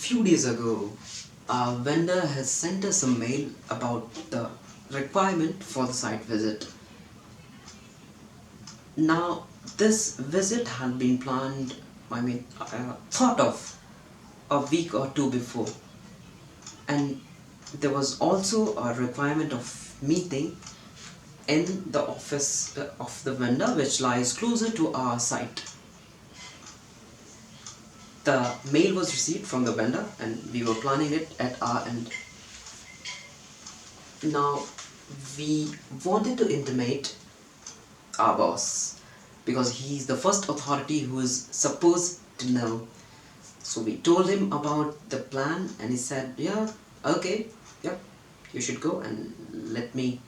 few days ago, our vendor has sent us a mail about the requirement for the site visit. Now, this visit had been planned, thought of a week or two before, and there was also a requirement of meeting in the office of the vendor, which lies closer to our site. The mail was received from the vendor, and we were planning it at our end. Now, we wanted to intimate our boss because he's the first authority who is supposed to know. So we told him about the plan, and he said, "Yeah, okay, yep, you should go and let me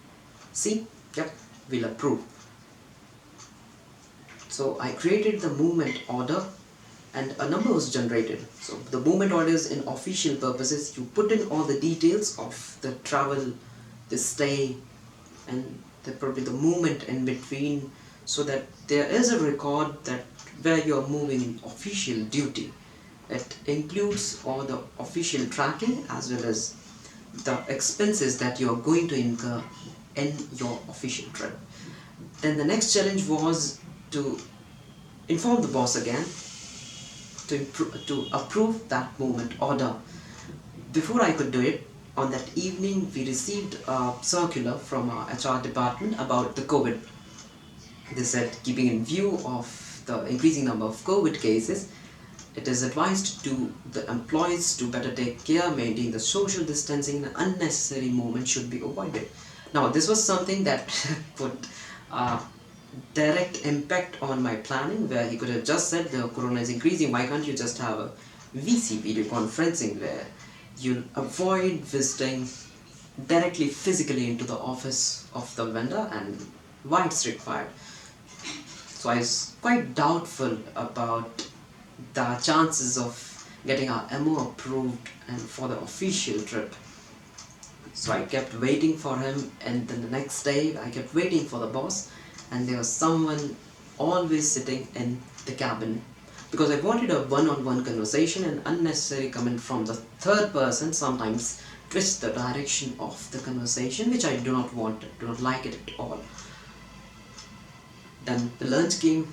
see. Yep, we'll approve." So I created the movement order, and a number was generated. So the movement order is in official purposes. You put in all the details of the travel, the stay, and probably the movement in between, so that there is a record that where you are moving in official duty. It includes all the official tracking as well as the expenses that you are going to incur in your official trip. Then the next challenge was to inform the boss again to approve that movement order. Before I could do it, on that evening we received a circular from our HR department about the COVID. They said, keeping in view of the increasing number of COVID cases, it is advised to the employees to better take care, maintain the social distancing, and unnecessary movement should be avoided. Now, this was something that put a direct impact on my planning, where he could have just said the corona is increasing, why can't you just have a VC, video conferencing, where you'll avoid visiting directly physically into the office of the vendor, and why it's required. So I was quite doubtful about the chances of getting our MO approved and for the official trip. So I kept waiting for him, and then the next day I kept waiting for the boss, and there was someone always sitting in the cabin, because I wanted a one-on-one conversation, and unnecessary comment from the third person sometimes twists the direction of the conversation, which I do not want, do not like it at all. Then the lunch came,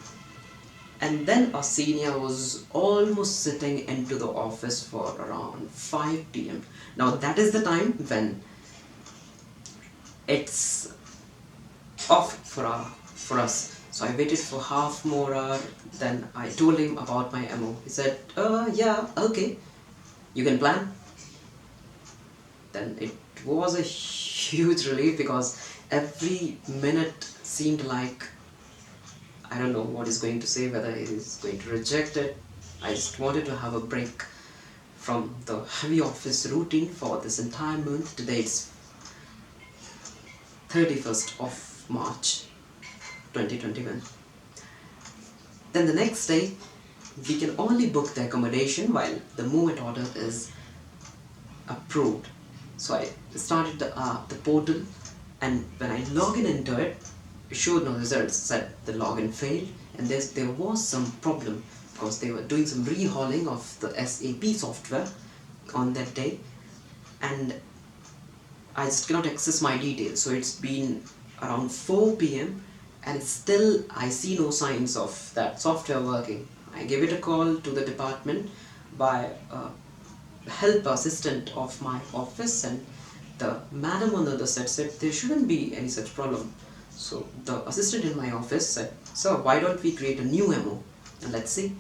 and then a senior was almost sitting into the office for around 5 p.m. Now that is the time when it's off for us. So I waited for half more hour, then I told him about my MO. He said, yeah, okay, you can plan. Then it was a huge relief, because every minute seemed like I don't know what he's going to say, whether he is going to reject it. I just wanted to have a break from the heavy office routine for this entire month. Today it's 31st of March 2021. Then the next day, we can only book the accommodation while the movement order is approved. So I started the portal, and when I log in into it, it showed no results, said the login failed, and there was some problem because they were doing some rehauling of the SAP software on that day, and I just cannot access my details. So it's been around 4 p.m. and still I see no signs of that software working. I gave it a call to the department by a help assistant of my office, and the madam on the other side said there shouldn't be any such problem. So the assistant in my office said, "Sir, why don't we create a new MO and let's see."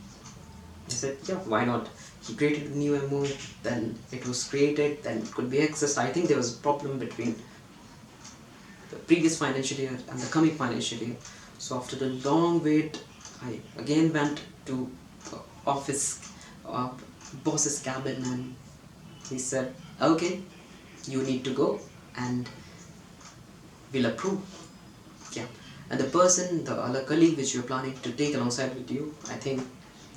I said, "Yeah, why not?" He created a new MO, then it was created, then it could be accessed. I think there was a problem between the previous financial year and the coming financial year. So after the long wait, I again went to the office boss's cabin, and he said, "Okay, you need to go and we'll approve." Yeah, and the person, the other colleague which you're planning to take alongside with you, I think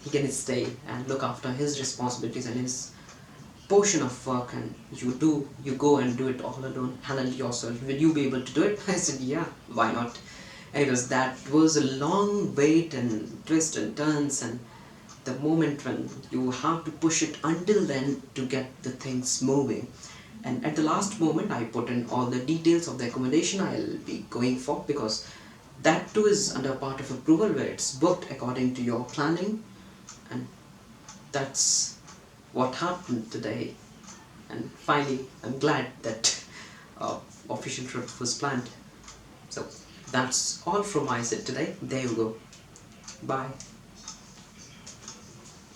he can stay and look after his responsibilities and his portion of work, and you go and do it all alone, handle it yourself. Will you be able to do it? I said, yeah, why not? Anyways, that was a long wait and twists and turns, and the moment when you have to push it until then to get the things moving. And at the last moment, I put in all the details of the accommodation I'll be going for, because that too is under part of approval where it's booked according to your planning. And that's what happened today. And finally, I'm glad that official trip was planned. So that's all from my side today. There you go. Bye.